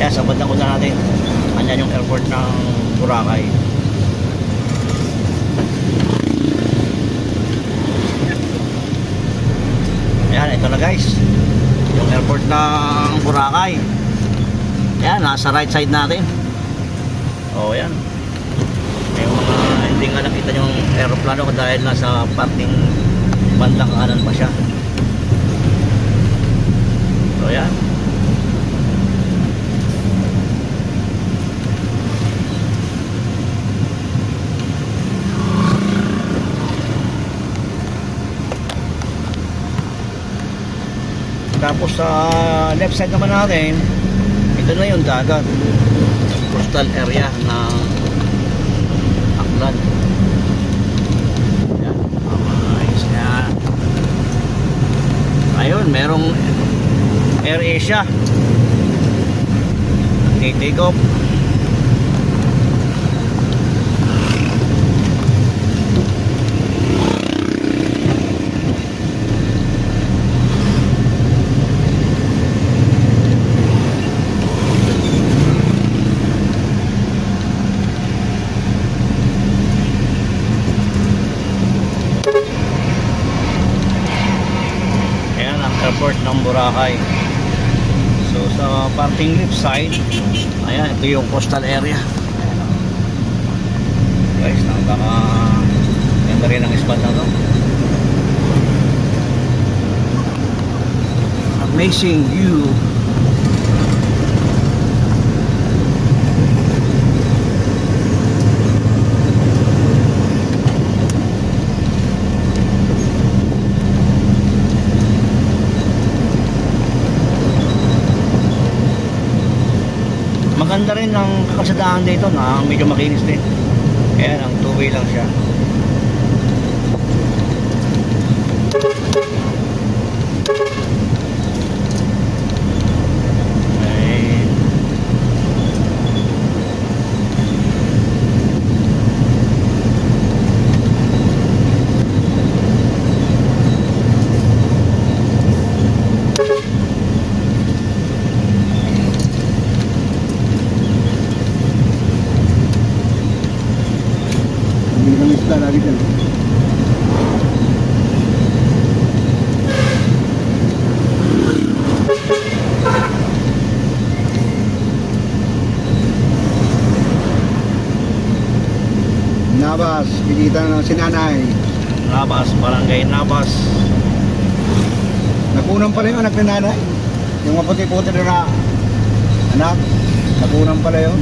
Kaya sa bandang una natin, andyan yung airport ng Boracay. Ayan, ito na guys, yung airport ng Boracay. Ayan, nasa right side natin. O ayan, may mga hindi nga nakita yung aeroplano dahil nasa parting bandang kanan pa siya. So ayan, tapos sa left side naman natin, ito na yung dagat, coastal area ng Aklan. Ayan, ayos na. Ayun, merong AirAsia take off. Airport ng Boracay. So sa parting left side, ayan, ito yung coastal area. Guys, nakaka ganda rin ang spot na to. Amazing view. Maganda rin ang kakalsadahan dito na medyo makinis din. Kaya lang, two-way lang siya. Lagi dyan. Nabas, pinita ng sinanay. Nabas, barangay Nabas. Nakunang pala yung anak ni nanay. Yung maputi-puti na anak. Nakunang pala yun.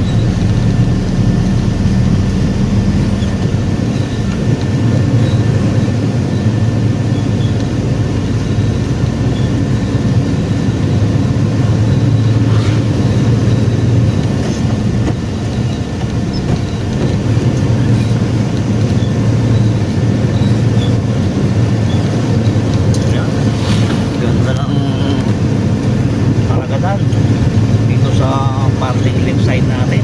Dito sa parting left side natin.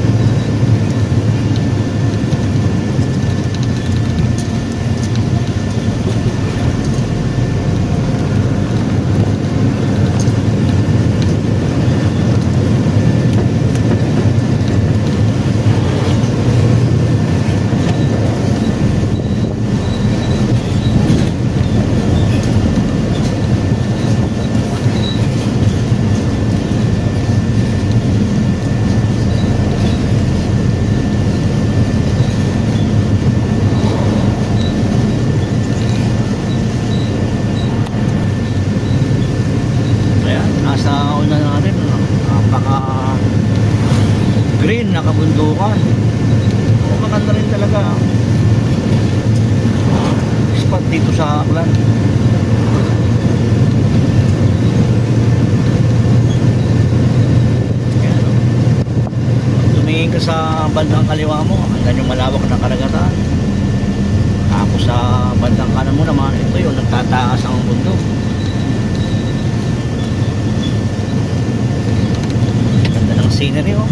Nasa una natin, napaka green na kabundukan. Maganda rin talaga spot dito sa Aklan. Tumingin ka sa bandang kaliwa mo, andyan yung malawak na karagatan. Tapos sa bandang kanan mo naman, ito yung nagtataas ang bundok. Scenery, oh.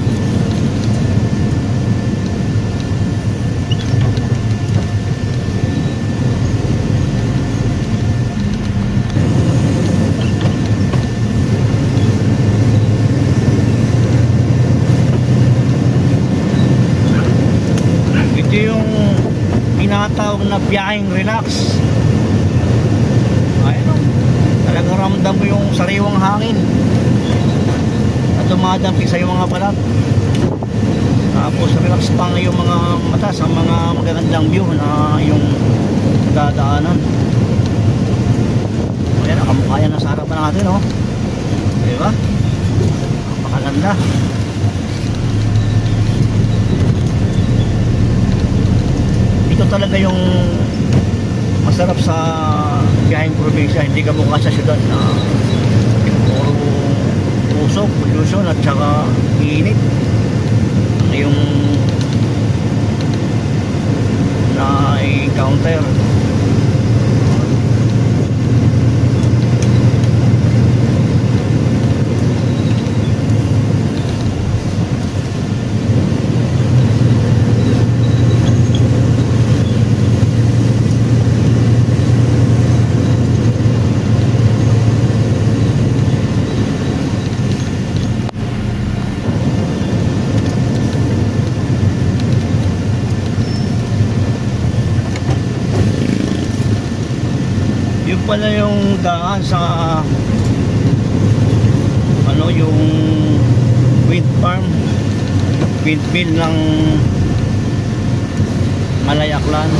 tinatawag na biyaheng relax. Ayun o, talagang ramdam mo yung sariwang hangin na dumadampi sa iyong mga balat. Tapos relax pa ang iyong mga mata sa mga magagandang view na yung dadaanan. Ayan, nakamukha yan nasa harapan natin, oh. Diba? Napakaganda. Ito talaga yung masarap sa biyaheng probinsya. Hindi ka mukha sa syudad na puro usok, pollution at saka init. Yung na-encounter. Yung pala yung daan sa ano yung wind farm, windmill ng Malayaklan.